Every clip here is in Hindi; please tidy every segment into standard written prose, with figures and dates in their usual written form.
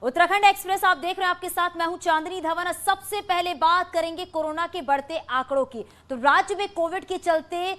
उत्तराखंड एक्सप्रेस आप देख रहे हैं, आपके साथ मैं हूं चांदनी धवन। सबसे पहले बात करेंगे कोरोना के बढ़ते आंकड़ों की। तो राज्य में कोविड के चलते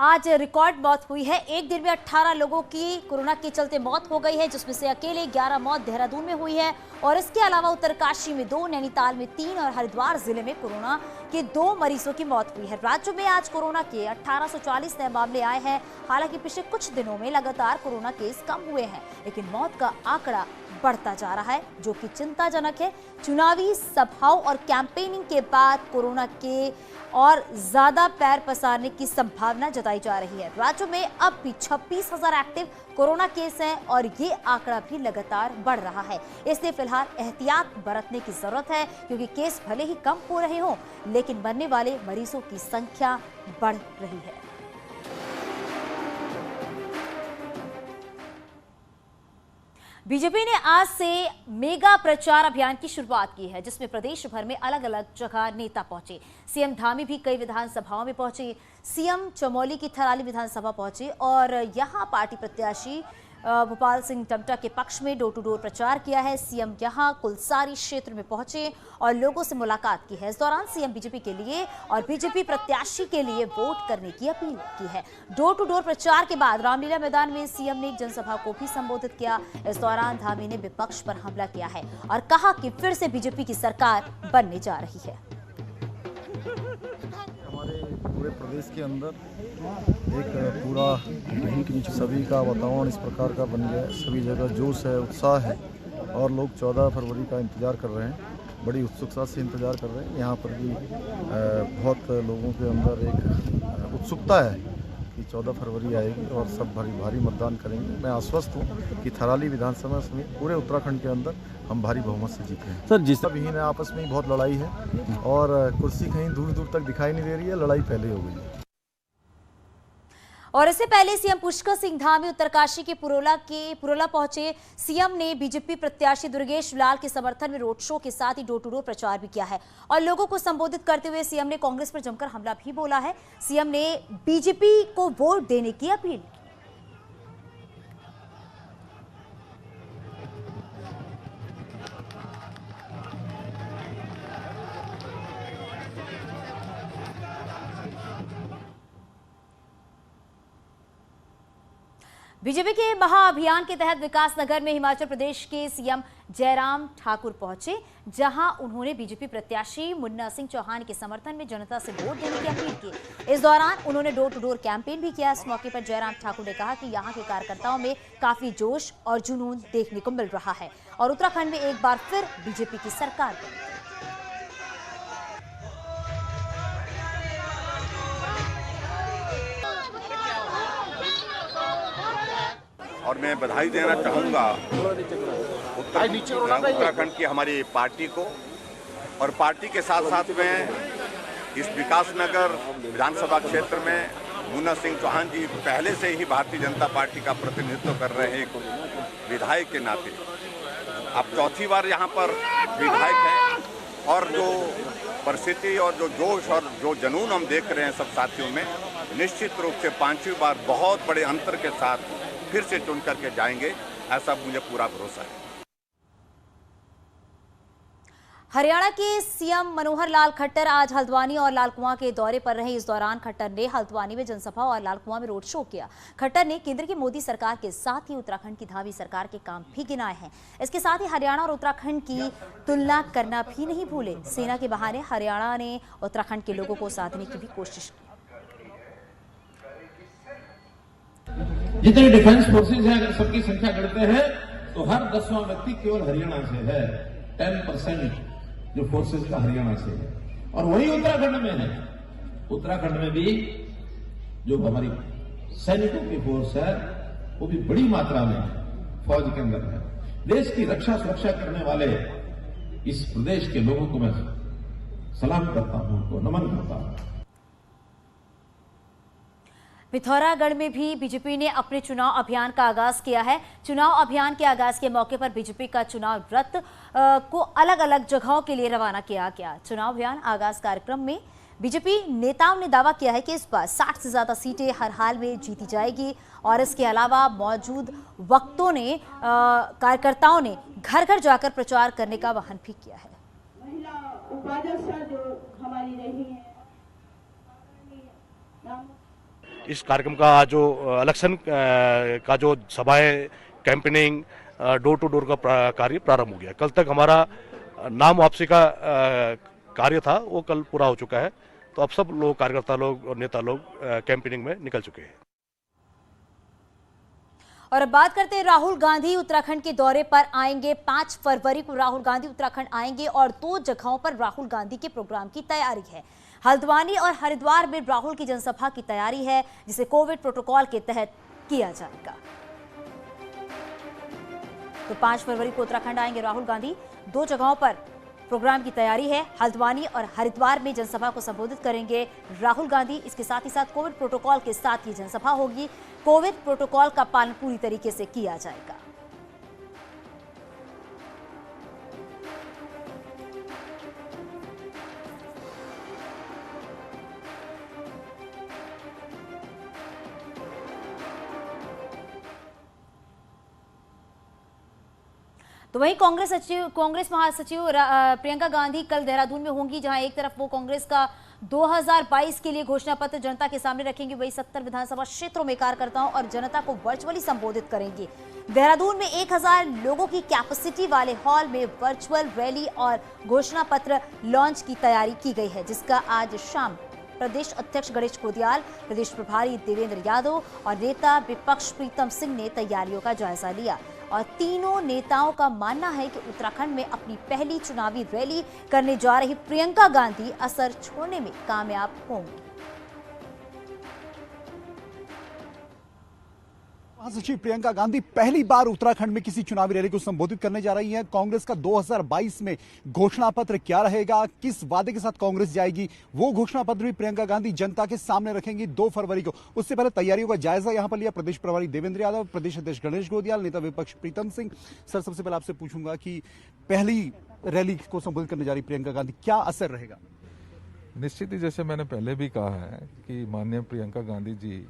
आज रिकॉर्ड मौत हुई है। एक दिन में 18 लोगों की कोरोना के चलते मौत हो गई है, जिसमें से अकेले 11 मौत देहरादून में हुई है और इसके अलावा उत्तरकाशी में 2, नैनीताल में 3 और हरिद्वार जिले में कोरोना के 2 मरीजों की मौत हुई है। राज्य में आज कोरोना के 1840 नए मामले आए हैं। हालांकि पिछले कुछ दिनों में लगातार कोरोना केस कम हुए हैं, लेकिन मौत का आंकड़ा बढ़ता जा रहा है, जो कि चिंताजनक है। चुनावी सभाओं और कैंपेनिंग के बाद कोरोना के और ज्यादा पैर पसारने की संभावना जताई जा रही है। राज्य में अब भी 26,000 एक्टिव कोरोना केस हैं और ये आंकड़ा भी लगातार बढ़ रहा है। इसलिए फिलहाल एहतियात बरतने की जरूरत है, क्योंकि केस भले ही कम हो रहे हों, लेकिन मरने वाले मरीजों की संख्या बढ़ रही है। बीजेपी ने आज से मेगा प्रचार अभियान की शुरुआत की है, जिसमें प्रदेश भर में अलग अलग जगह नेता पहुंचे। सीएम धामी भी कई विधानसभाओं में पहुंचे। सीएम चमोली की थराली विधानसभा पहुंचे और यहां पार्टी प्रत्याशी भोपाल सिंह टमटा के पक्ष में डोर टू डोर प्रचार किया है। सीएम यहां कुलसारी क्षेत्र में पहुंचे और लोगों से मुलाकात की है। इस दौरान सीएम बीजेपी के लिए और बीजेपी प्रत्याशी के लिए वोट करने की अपील की है। डोर टू डोर प्रचार के बाद रामलीला मैदान में सीएम ने एक जनसभा को भी संबोधित किया। इस दौरान धामी ने विपक्ष पर हमला किया है और कहा कि फिर से बीजेपी की सरकार बनने जा रही है। हमारे पूरे प्रदेश के अंदर एक पूरा सभी का वातावरण इस प्रकार का बन गया है। सभी जगह जोश है, उत्साह है और लोग 14 फरवरी का इंतज़ार कर रहे हैं। बड़ी उत्सुकता से इंतज़ार कर रहे हैं। यहाँ पर भी बहुत लोगों के अंदर एक उत्सुकता है कि 14 फरवरी आएगी और सब भारी मतदान करेंगे। मैं आश्वस्त हूँ कि थराली विधानसभा समेत पूरे उत्तराखंड के अंदर हम भारी बहुमत से जीते हैं। सर, जिस सब ही आपस में बहुत लड़ाई है और कुर्सी कहीं दूर दूर तक दिखाई नहीं दे रही है, लड़ाई पहले हो गई है। और इससे पहले सीएम पुष्कर सिंह धामी उत्तरकाशी के पुरोला पहुंचे। सीएम ने बीजेपी प्रत्याशी दुर्गेश लाल के समर्थन में रोड शो के साथ ही डोर टू डोर प्रचार भी किया है और लोगों को संबोधित करते हुए सीएम ने कांग्रेस पर जमकर हमला भी बोला है। सीएम ने बीजेपी को वोट देने की अपील की। बीजेपी के महाअभियान के तहत विकासनगर में हिमाचल प्रदेश के सीएम जयराम ठाकुर पहुंचे, जहां उन्होंने बीजेपी प्रत्याशी मुन्ना सिंह चौहान के समर्थन में जनता से वोट देने की अपील की। इस दौरान उन्होंने डोर टू डोर कैंपेन भी किया। इस मौके पर जयराम ठाकुर ने कहा कि यहां के कार्यकर्ताओं में काफी जोश और जुनून देखने को मिल रहा है और उत्तराखंड में एक बार फिर बीजेपी की सरकार बनी। और मैं बधाई देना चाहूँगा उत्तराखंड की हमारी पार्टी को और पार्टी के साथ साथ में इस विकासनगर विधानसभा क्षेत्र में मुन्ना सिंह चौहान जी पहले से ही भारतीय जनता पार्टी का प्रतिनिधित्व कर रहे हैं एक विधायक के नाते। अब चौथी बार यहाँ पर विधायक हैं और जो परिस्थिति और जो जोश और जो जुनून हम देख रहे हैं सब साथियों में, निश्चित रूप से 5वीं बार बहुत बड़े अंतर के साथ फिर से चुन करके जाएंगे, ऐसा मुझे पूरा भरोसा है। हरियाणा के सीएम मनोहर लाल खट्टर आज हल्द्वानी और लालकुआं के दौरे पर रहे। इस दौरान खट्टर ने हल्द्वानी में जनसभा और लालकुआं में रोड शो किया। खट्टर ने केंद्र की मोदी सरकार के साथ ही उत्तराखंड की धामी सरकार के काम भी गिनाए हैं। इसके साथ ही हरियाणा और उत्तराखंड की तुलना करना भी नहीं भूले। सेना के बहाने हरियाणा ने उत्तराखंड के लोगों को साधने की भी कोशिश की। जितने डिफेंस फोर्सेज हैं, अगर सबकी संख्या करते हैं तो हर 10वां व्यक्ति केवल हरियाणा से है। 10% जो फोर्सेज का हरियाणा से है और वही उत्तराखंड में है। उत्तराखंड में भी जो हमारी सैनिकों की फोर्स है वो भी बड़ी मात्रा में फौज के अंदर है। देश की रक्षा सुरक्षा करने वाले इस प्रदेश के लोगों को मैं सलाम करता हूं, उनको नमन करता हूं। पिथौरागढ़ में भी बीजेपी ने अपने चुनाव अभियान का आगाज किया है। चुनाव अभियान के आगाज के मौके पर बीजेपी का चुनाव रथ को अलग अलग जगहों के लिए रवाना किया गया। चुनाव अभियान आगाज कार्यक्रम में बीजेपी नेताओं ने दावा किया है कि इस बार 60 से ज्यादा सीटें हर हाल में जीती जाएगी और इसके अलावा मौजूद वक्तों ने कार्यकर्ताओं ने घर घर जाकर प्रचार करने का आह्वान भी किया है। महिला उपाध्यक्ष जो हमारी रही है, इस कार्यक्रम का जो इलेक्शन का जो सभाएं, कैंपेनिंग, डोर टू डोर का कार्य प्रारंभ हो गया। कल तक हमारा नाम वापसी का कार्य था, वो कल पूरा हो चुका है। तो अब सब लोग, कार्यकर्ता लोग और नेता लोग कैंपेनिंग में निकल चुके हैं। और अब बात करते हैं, राहुल गांधी उत्तराखंड के दौरे पर आएंगे। 5 फरवरी को राहुल गांधी उत्तराखंड आएंगे और 2 जगहों पर राहुल गांधी के प्रोग्राम की तैयारी है। हल्द्वानी और हरिद्वार में राहुल की जनसभा की तैयारी है, जिसे कोविड प्रोटोकॉल के तहत किया जाएगा। तो 5 फरवरी को उत्तराखंड आएंगे राहुल गांधी। 2 जगहों पर प्रोग्राम की तैयारी है। हल्द्वानी और हरिद्वार में जनसभा को संबोधित करेंगे राहुल गांधी। इसके साथ ही साथ कोविड प्रोटोकॉल के साथ ये जनसभा होगी। कोविड प्रोटोकॉल का पालन पूरी तरीके से किया जाएगा। तो वहीं कांग्रेस महासचिव प्रियंका गांधी कल देहरादून में होंगी, जहां एक तरफ वो कांग्रेस का 2022 के लिए घोषणा पत्र जनता के सामने रखेंगे, वही 70 विधानसभा क्षेत्रों में कार्यकर्ताओं और जनता को वर्चुअली संबोधित करेंगे। देहरादून में 1000 लोगों की कैपेसिटी वाले हॉल में वर्चुअल रैली और घोषणा पत्र लॉन्च की तैयारी की गई है, जिसका आज शाम प्रदेश अध्यक्ष गणेश कोदियाल, प्रदेश प्रभारी देवेंद्र यादव और नेता विपक्ष प्रीतम सिंह ने तैयारियों का जायजा लिया। और तीनों नेताओं का मानना है कि उत्तराखंड में अपनी पहली चुनावी रैली करने जा रही प्रियंका गांधी असर छोड़ने में कामयाब होंगी। महासचिव प्रियंका गांधी पहली बार उत्तराखंड में किसी चुनावी रैली को संबोधित करने जा रही हैं। कांग्रेस का 2022 में घोषणा पत्र क्या रहेगा, किस वादे के साथ कांग्रेस जाएगी, वो घोषणा पत्र भी प्रियंका गांधी जनता के सामने रखेंगी 2 फरवरी को। उससे पहले तैयारियों का जायजा यहां पर लिया प्रदेश प्रभारी देवेंद्र यादव, प्रदेश अध्यक्ष गणेश गोदियाल, नेता विपक्ष प्रीतम सिंह। सर, सबसे पहले आपसे पूछूंगा कि पहली रैली को संबोधित करने जा रही प्रियंका गांधी, क्या असर रहेगा? निश्चित ही, जैसे मैंने पहले भी कहा है कि माननीय प्रियंका गांधी जी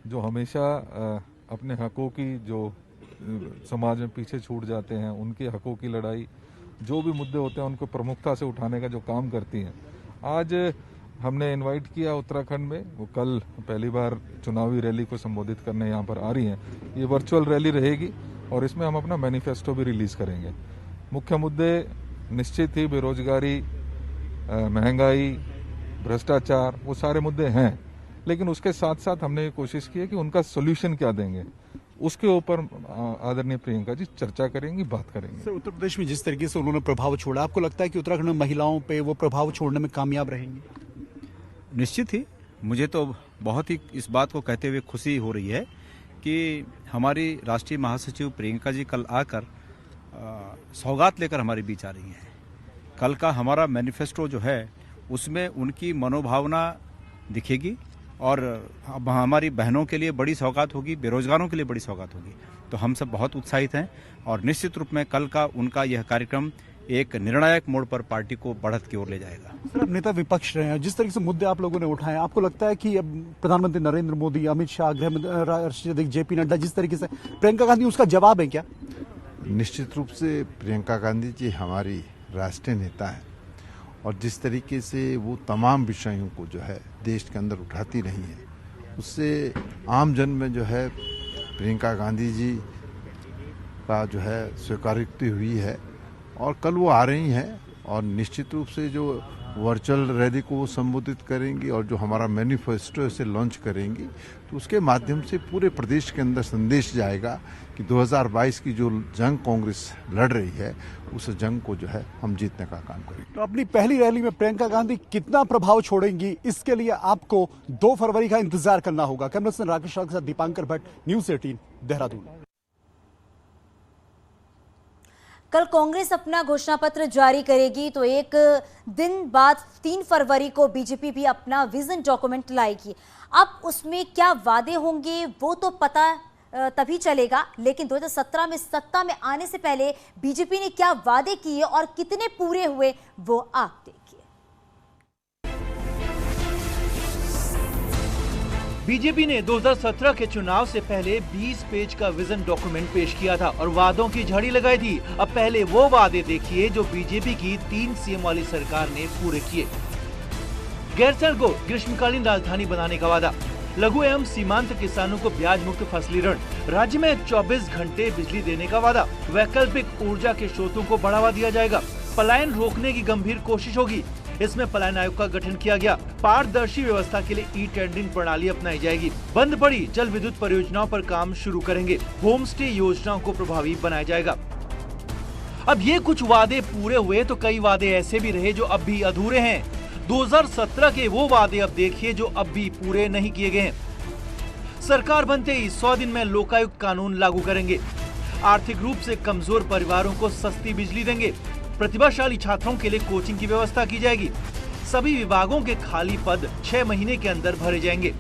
जो हमेशा अपने हकों की, जो समाज में पीछे छूट जाते हैं, उनके हकों की लड़ाई, जो भी मुद्दे होते हैं उनको प्रमुखता से उठाने का जो काम करती हैं, आज हमने इनवाइट किया उत्तराखंड में। वो कल पहली बार चुनावी रैली को संबोधित करने यहाँ पर आ रही हैं। ये वर्चुअल रैली रहेगी और इसमें हम अपना मैनिफेस्टो भी रिलीज करेंगे। मुख्य मुद्दे निश्चित ही बेरोजगारी, महंगाई, भ्रष्टाचार, वो सारे मुद्दे हैं, लेकिन उसके साथ साथ हमने ये कोशिश की है कि उनका सोल्यूशन क्या देंगे, उसके ऊपर आदरणीय प्रियंका जी चर्चा करेंगी, बात करेंगे। सर, उत्तर प्रदेश में जिस तरीके से उन्होंने प्रभाव छोड़ा, आपको लगता है कि उत्तराखंड में महिलाओं पे वो प्रभाव छोड़ने में कामयाब रहेंगी? निश्चित ही, मुझे तो बहुत ही इस बात को कहते हुए खुशी हो रही है कि हमारी राष्ट्रीय महासचिव प्रियंका जी कल आकर सौगात लेकर हमारे बीच आ रही हैं। कल का हमारा मैनिफेस्टो जो है उसमें उनकी मनोभावना दिखेगी और अब हमारी बहनों के लिए बड़ी सौगात होगी, बेरोजगारों के लिए बड़ी सौगात होगी। तो हम सब बहुत उत्साहित हैं और निश्चित रूप में कल का उनका यह कार्यक्रम एक निर्णायक मोड़ पर पार्टी को बढ़त की ओर ले जाएगा। सर, अब नेता विपक्ष रहे हैं, जिस तरीके से मुद्दे आप लोगों ने उठाए, आपको लगता है कि अब प्रधानमंत्री नरेंद्र मोदी, अमित शाह, गृह राष्ट्रीय अध्यक्ष जेपी नड्डा, जिस तरीके से प्रियंका गांधी, उसका जवाब है क्या? निश्चित रूप से प्रियंका गांधी जी हमारी राष्ट्रीय नेता हैं और जिस तरीके से वो तमाम विषयों को जो है देश के अंदर उठाती रही हैं, उससे आम जन में जो है प्रियंका गांधी जी का जो है स्वीकारोक्ति हुई है और कल वो आ रही हैं और निश्चित रूप से जो वर्चुअल रैली को संबोधित करेंगी और जो हमारा मैनिफेस्टो से लॉन्च करेंगी, तो उसके माध्यम से पूरे प्रदेश के अंदर संदेश जाएगा कि 2022 की जो जंग कांग्रेस लड़ रही है, उस जंग को जो है हम जीतने का काम करेंगे। तो अपनी पहली रैली में प्रियंका गांधी कितना प्रभाव छोड़ेंगी, इसके लिए आपको 2 फरवरी का इंतजार करना होगा। कैमरा पर्सन राकेश के साथ दीपांकर भट्ट, न्यूज़ 18 देहरादून। कल कांग्रेस अपना घोषणा पत्र जारी करेगी, तो एक दिन बाद 3 फरवरी को बीजेपी भी अपना विजन डॉक्यूमेंट लाएगी। अब उसमें क्या वादे होंगे वो तो पता तभी चलेगा, लेकिन 2017 में सत्ता में आने से पहले बीजेपी ने क्या वादे किए और कितने पूरे हुए, वो आप देखिए। बीजेपी ने 2017 के चुनाव से पहले 20 पेज का विजन डॉक्यूमेंट पेश किया था और वादों की झड़ी लगाई थी। अब पहले वो वादे देखिए जो बीजेपी की 3 सीएम वाली सरकार ने पूरे किए। गैरसैंण को ग्रीष्मकालीन राजधानी बनाने का वादा, लघु एवं सीमांत किसानों को ब्याज मुक्त फसली ऋण, राज्य में 24 घंटे बिजली देने का वादा, वैकल्पिक ऊर्जा के स्रोतों को बढ़ावा दिया जाएगा, पलायन रोकने की गंभीर कोशिश होगी। इसमें पलायन आयोग का गठन किया गया, पारदर्शी व्यवस्था के लिए ई-टेंडरिंग प्रणाली अपनाई जाएगी, बंद पड़ी जल विद्युत परियोजनाओं पर काम शुरू करेंगे, होम स्टे योजनाओं को प्रभावी बनाया जाएगा। अब ये कुछ वादे पूरे हुए तो कई वादे ऐसे भी रहे जो अब भी अधूरे हैं। 2017 के वो वादे अब देखिए जो अब भी पूरे नहीं किए गए हैं। सरकार बनते ही 100 दिन में लोकायुक्त कानून लागू करेंगे, आर्थिक रूप से कमजोर परिवारों को सस्ती बिजली देंगे, प्रतिभाशाली छात्रों के लिए कोचिंग की व्यवस्था की जाएगी, सभी विभागों के खाली पद 6 महीने के अंदर भरे जाएंगे,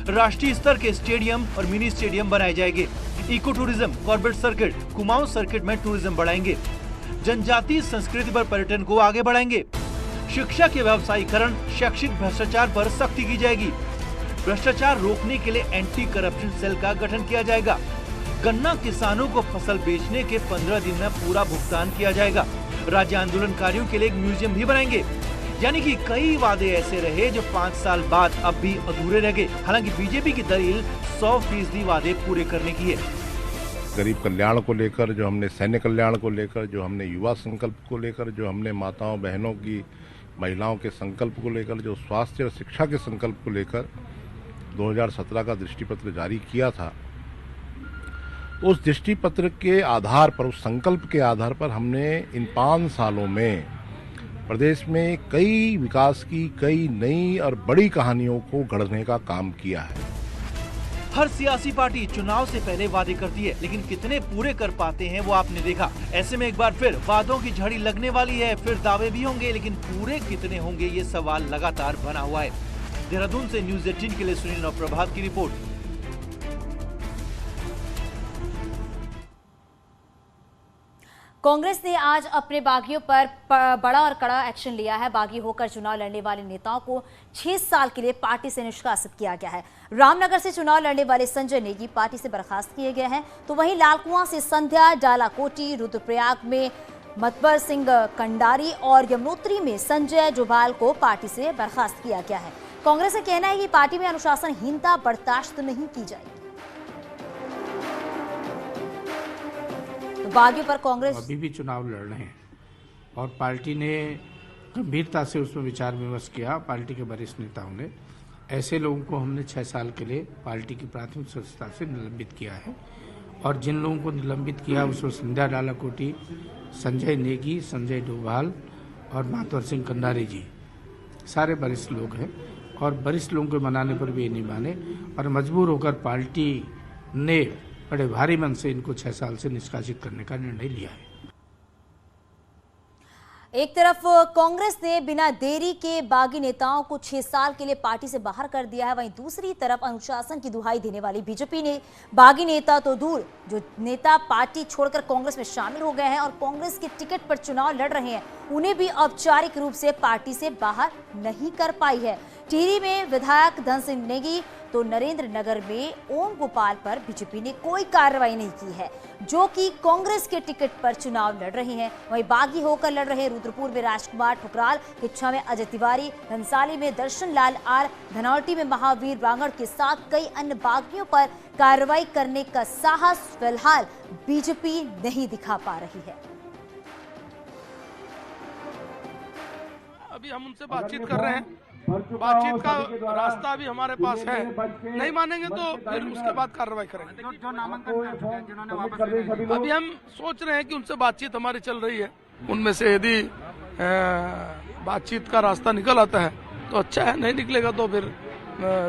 राष्ट्रीय स्तर के स्टेडियम और मिनी स्टेडियम बनाए जाएंगे, eco tourism, Corbett circuit, Kumaon circuit में टूरिज्म बढ़ाएंगे, जनजातीय संस्कृति पर पर्यटन को आगे बढ़ाएंगे, शिक्षा के व्यवसायीकरण, शैक्षिक भ्रष्टाचार पर सख्ती की जाएगी, भ्रष्टाचार रोकने के लिए एंटी करप्शन सेल का गठन किया जाएगा, गन्ना किसानों को फसल बेचने के 15 दिन में पूरा भुगतान किया जाएगा, राज्य आंदोलनकारियों के लिए एक म्यूजियम भी बनाएंगे। यानी कि कई वादे ऐसे रहे जो 5 साल बाद अब भी अधूरे रह गए। हालांकि बीजेपी की दलील 100% वादे पूरे करने की है। गरीब कल्याण को लेकर, जो हमने सैन्य कल्याण को लेकर, जो हमने युवा संकल्प को लेकर, जो हमने माताओं बहनों की, महिलाओं के संकल्प को लेकर, जो स्वास्थ्य और शिक्षा के संकल्प को लेकर 2017 का दृष्टिपत्र जारी किया था, उस दृष्टिपत्र के आधार पर, उस संकल्प के आधार पर हमने इन 5 सालों में प्रदेश में कई विकास की, कई नई और बड़ी कहानियों को गढ़ने का काम किया है। हर सियासी पार्टी चुनाव से पहले वादे करती है, लेकिन कितने पूरे कर पाते हैं वो आपने देखा। ऐसे में एक बार फिर वादों की झड़ी लगने वाली है, फिर दावे भी होंगे, लेकिन पूरे कितने होंगे ये सवाल लगातार बना हुआ है। देहरादून से न्यूज़ 18 के लिए सुनील और प्रभात की रिपोर्ट। कांग्रेस ने आज अपने बागियों पर बड़ा और कड़ा एक्शन लिया है। बागी होकर चुनाव लड़ने वाले नेताओं को 6 साल के लिए पार्टी से निष्कासित किया गया है। रामनगर से चुनाव लड़ने वाले संजय नेगी पार्टी से बर्खास्त किए गए हैं, तो वहीं लालकुआं से संध्या, डालाकोटी, रुद्रप्रयाग में मतबर सिंह कंडारी और यमुनोत्री में संजय जोबाल को पार्टी से बर्खास्त किया गया है। कांग्रेस का कहना है कि पार्टी में अनुशासनहीनता बर्दाश्त नहीं की जाएगी। तो बागियों पर कांग्रेस अभी भी चुनाव लड़ रहे हैं और पार्टी ने गंभीरता से उसमें विचार विमर्श किया। पार्टी के वरिष्ठ नेताओं ने ऐसे लोगों को हमने 6 साल के लिए पार्टी की प्राथमिक सदस्यता से निलंबित किया है और जिन लोगों को निलंबित किया उसमें संध्या डालाकोटी, संजय नेगी, संजय डोभाल और मातवर सिंह कंडारी जी सारे वरिष्ठ लोग हैं और वरिष्ठ लोगों को मनाने पर भी ये नहीं माने और मजबूर होकर पार्टी ने बड़े भारी मन से इनको 6 साल से निष्कासित करने का निर्णय लिया है। एक तरफ कांग्रेस ने बिना देरी के बागी नेताओं को 6 साल के लिए पार्टी से बाहर कर दिया है, वहीं दूसरी तरफ अनुशासन की दुहाई देने वाली बीजेपी ने बागी नेता तो दूर, जो नेता पार्टी छोड़कर कांग्रेस में शामिल हो गए हैं और कांग्रेस के टिकट पर चुनाव लड़ रहे हैं, उन्हें भी औपचारिक रूप से पार्टी से बाहर नहीं कर पाई है। टिहरी में विधायक धन सिंह नेगी तो नरेंद्र नगर में ओम गोपाल पर बीजेपी ने कोई कार्रवाई नहीं की है, जो कि कांग्रेस के टिकट पर चुनाव लड़ रहे हैं। वहीं बागी होकर लड़ रहे रुद्रपुर में राजकुमार ठुकराल, किच्छा में अजय तिवारी, घनसाली में दर्शन लाल आर, धनौल्टी में महावीर वांगड़ के साथ कई अन्य बागियों पर कार्रवाई करने का साहस फिलहाल बीजेपी नहीं दिखा पा रही है। अभी हम उनसे बातचीत कर रहे हैं, बातचीत का रास्ता भी हमारे पास है, नहीं मानेंगे तो फिर उसके बाद कार्रवाई करेंगे। जो नामांकन जिन्होंने वापस, अभी हम सोच रहे हैं कि उनसे बातचीत हमारी चल रही है, उनमें से यदि बातचीत का रास्ता निकल आता है तो अच्छा है, नहीं निकलेगा तो फिर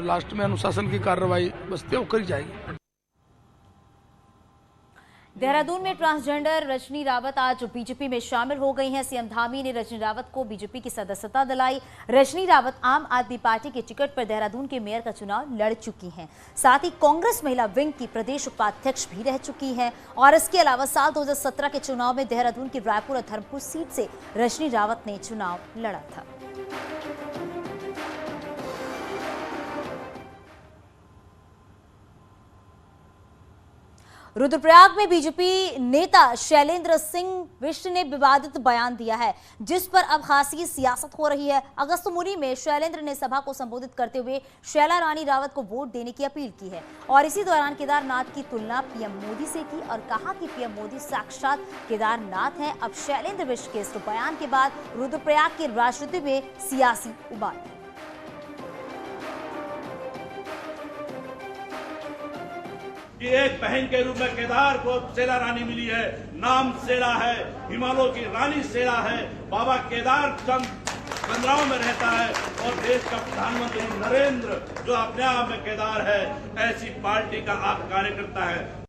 लास्ट में अनुशासन की कार्रवाई बस्ते होकर ही जाएगी। देहरादून में ट्रांसजेंडर रजनी रावत आज बीजेपी में शामिल हो गई हैं। सीएम धामी ने रजनी रावत को बीजेपी की सदस्यता दिलाई। रजनी रावत आम आदमी पार्टी के टिकट पर देहरादून के मेयर का चुनाव लड़ चुकी हैं। साथ ही कांग्रेस महिला विंग की प्रदेश उपाध्यक्ष भी रह चुकी हैं और इसके अलावा साल 2017 के चुनाव में देहरादून की रायपुर और धर्मपुर सीट से रजनी रावत ने चुनाव लड़ा था। रुद्रप्रयाग में बीजेपी नेता शैलेंद्र सिंह बिष्ट ने विवादित बयान दिया है, जिस पर अब खासी सियासत हो रही है। अगस्तमुनि में शैलेंद्र ने सभा को संबोधित करते हुए शैला रानी रावत को वोट देने की अपील की है और इसी दौरान केदारनाथ की तुलना पीएम मोदी से की और कहा कि पीएम मोदी साक्षात केदारनाथ हैं। अब शैलेंद्र बिष्ट के इस बयान के बाद रुद्रप्रयाग की राजनीति में सियासी उबाल है। कि एक बहन के रूप में केदार को शैला रानी मिली है, नाम शैला है, हिमालय की रानी शैला है। बाबा केदार चंद पंद्राव में रहता है और देश का प्रधानमंत्री नरेंद्र जो अपने आप में केदार है, ऐसी पार्टी का आप कार्यकर्ता है।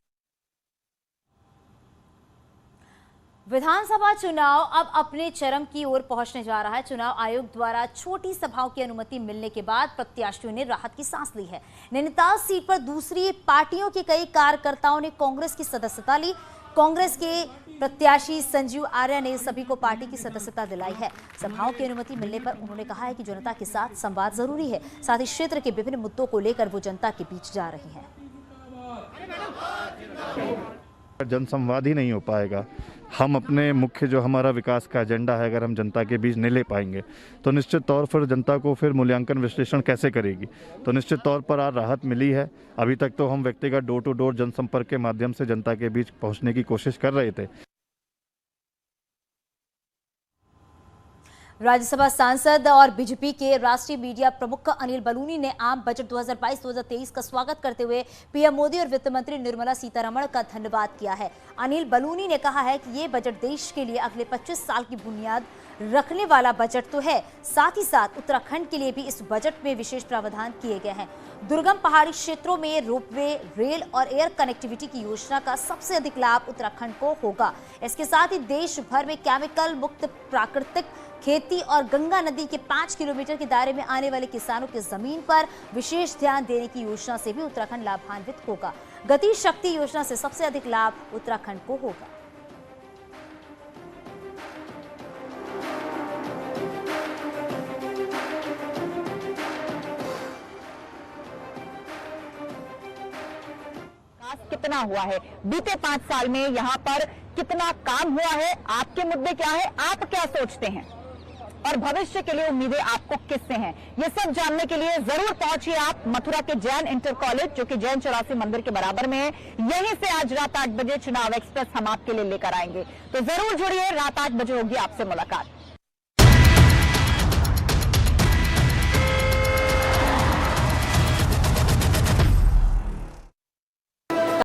विधानसभा चुनाव अब अपने चरम की ओर पहुंचने जा रहा है। चुनाव आयोग द्वारा छोटी सभाओं की अनुमति मिलने के बाद प्रत्याशियों ने राहत की सांस ली है। नैनीताल सीट पर दूसरी पार्टियों के कई कार्यकर्ताओं ने कांग्रेस की सदस्यता ली। कांग्रेस के प्रत्याशी संजीव आर्य ने सभी को पार्टी की सदस्यता दिलाई है। सभाओं की अनुमति मिलने पर उन्होंने कहा है कि जनता के साथ संवाद जरूरी है, साथ ही क्षेत्र के विभिन्न मुद्दों को लेकर वो जनता के बीच जा रही हैं। जनसंवाद ही नहीं हो पाएगा। हम अपने मुख्य जो हमारा विकास का एजेंडा है, अगर हम जनता के बीच नहीं ले पाएंगे तो निश्चित तौर पर जनता को फिर मूल्यांकन विश्लेषण कैसे करेगी। तो निश्चित तौर पर आज राहत मिली है। अभी तक तो हम व्यक्तिगत डोर टू डोर जनसंपर्क के माध्यम से जनता के बीच पहुंचने की कोशिश कर रहे थे। राज्यसभा सांसद और बीजेपी के राष्ट्रीय मीडिया प्रमुख अनिल बलूनी ने आम बजट 2022-2023 का स्वागत करते हुए पीएम मोदी और वित्त मंत्री निर्मला सीतारमण का धन्यवाद किया है। अनिल बलूनी ने कहा है कि ये बजट देश के लिए अगले 25 साल की बुनियाद रखने वाला बजट तो है, साथ ही साथ उत्तराखंड के लिए भी इस बजट में विशेष प्रावधान किए गए हैं। दुर्गम पहाड़ी क्षेत्रों में रोपवे, रेल और एयर कनेक्टिविटी की योजना का सबसे अधिक लाभ उत्तराखंड को होगा। इसके साथ ही देश भर में केमिकल मुक्त प्राकृतिक खेती और गंगा नदी के 5 किलोमीटर के दायरे में आने वाले किसानों की जमीन पर विशेष ध्यान देने की योजना से भी उत्तराखंड लाभान्वित होगा। गति शक्ति योजना से सबसे अधिक लाभ उत्तराखंड को होगा। कितना हुआ है बीते 5 साल में, यहाँ पर कितना काम हुआ है, आपके मुद्दे क्या है, आप क्या सोचते हैं और भविष्य के लिए उम्मीदें आपको किससे हैं, ये सब जानने के लिए जरूर पहुंचिए आप मथुरा के जैन इंटर कॉलेज, जो कि जैन 84 मंदिर के बराबर में है। यहीं से आज रात 8 बजे चुनाव एक्सप्रेस हम आपके लिए लेकर आएंगे, तो जरूर जुड़िए। रात 8 बजे होगी आपसे मुलाकात।